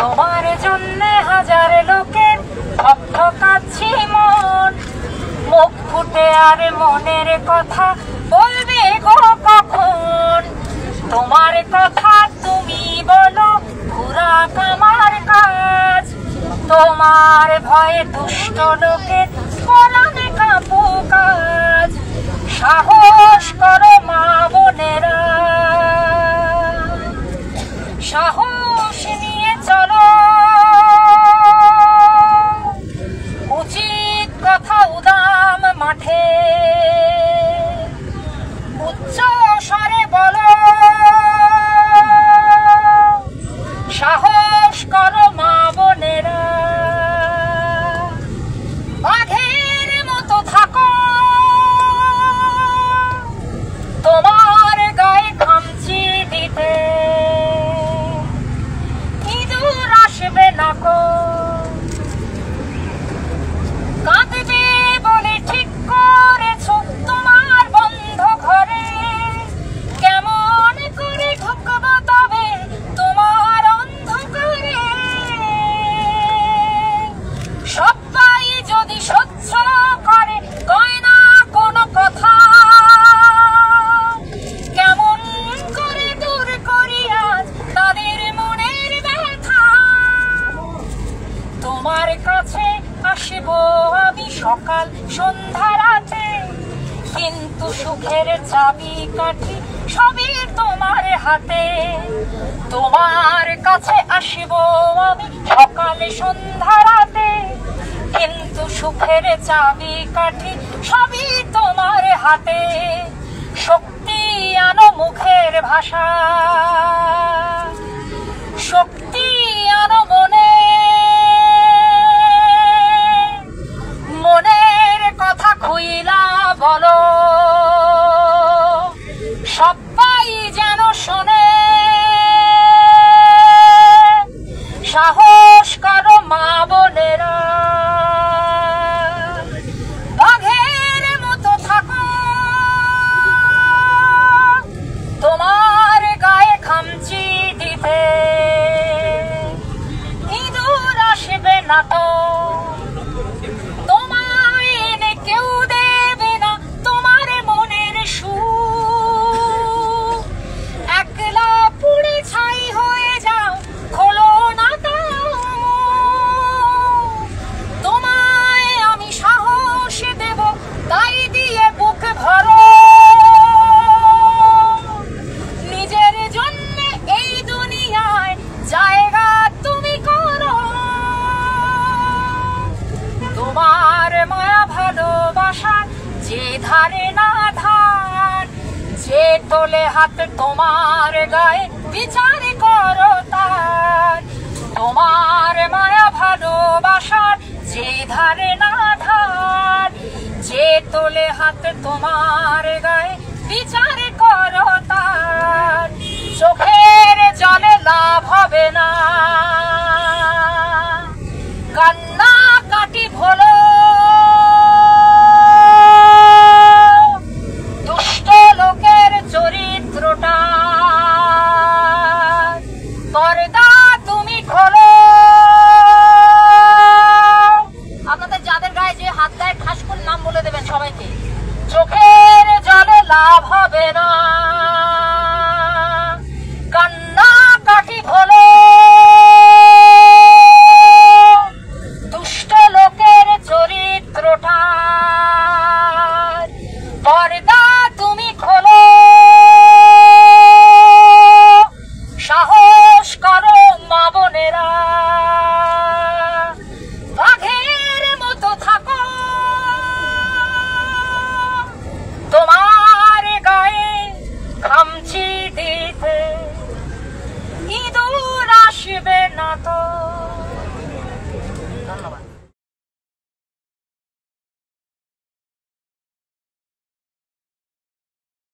তোমার জন্য হাজার লোকের ঠকঠকাচ্ছি মন, মুখ ফুটে আর মনের কথা বলবে গো কখন। তোমার কথা তুমি বলো পুরাক আমার কাজ, তোমার ভয়ে দুষ্ট লোকের পরাণে কাঁপু কাজ। সাহস করো মা বোনেরা, সাহস নিয়ে চলো, উচিত কথা উদাম মাঠে উচ্চ স্বরে বলো। সাহস করো মা বোনেরা, বাঘের মতো থাকো, তোমার গায়ে খামচি দিতে ইঁদুর আসবে না কো। কাঁদবে বলে ঠিক করেছো তোমার বন্ধ ঘরে, কেমন করে ঢুকবো তবে তোমার অন্ধকারে। সবাই যদি সহ্য করে কয় না কোনো কথা, কেমন করে দূর করি আজ তাদের মনের ব্যথা। তোমার কাছে আসবো আমি সকাল সন্ধ্যা রাতে, কিন্তু সুখের চাবি কাঠি সবই তোমার হাতে। তোমার কাছে আসবো আমি সকাল সন্ধ্যা রাতে, কিন্তু সুখের চাবি কাঠি সবই তোমার হাতে। শক্তি আনো মুখের ভাষা, শক্তি আনো মনে, মনের কথা খুইলা বলো, সবাই যেন শোনে। সাহস করো মা বোনেরা, বাঘের মতো থাকো, তোমার গায়ে খামচি দিতে ইঁদুর আসবে না তো। তোমায় এনে কেউ দেবে না তোমার মনের সুখ, একলা পুড়ে ছাই হয়ে যাও খোলো না তাও। তোমায় আমি সাহস দেব তাই দিয়ে বুক ভরো, নিজের জন্য এই দুনিয়ায় জায়গা তুমি করো। তোমার মায়া ভালোবাসার যে ধারে না ধার, যে তোলে হাত তোমার গায়ে বিচার করো তার। তোমার মায়া ভালোবাসার যে ধারে না ধার, যে তোলে হাত তোমার গায়ে বিচার করো তার। চোখের জলে লাভ হবে না, কান্না কাটি ভোলো, দুষ্ট লোকের চরিত্রটা পর্দা তুমি খোলো। আপনাদের যাদের গায়ে যে হাত দেয় ঠাস করে নাম বলে দেবেন সবাইকে। চোখের জলে লাভ হবে না, কান্না কাটি ভোলো, দুষ্ট লোকের চরিত্রটা পর্দা তুমি খোলো। সাহস করো মা বোনেরা, বাঘের মতো থাকো, তোমার গায়ে খামচি দিতে ইঁদুর আসবে না তো।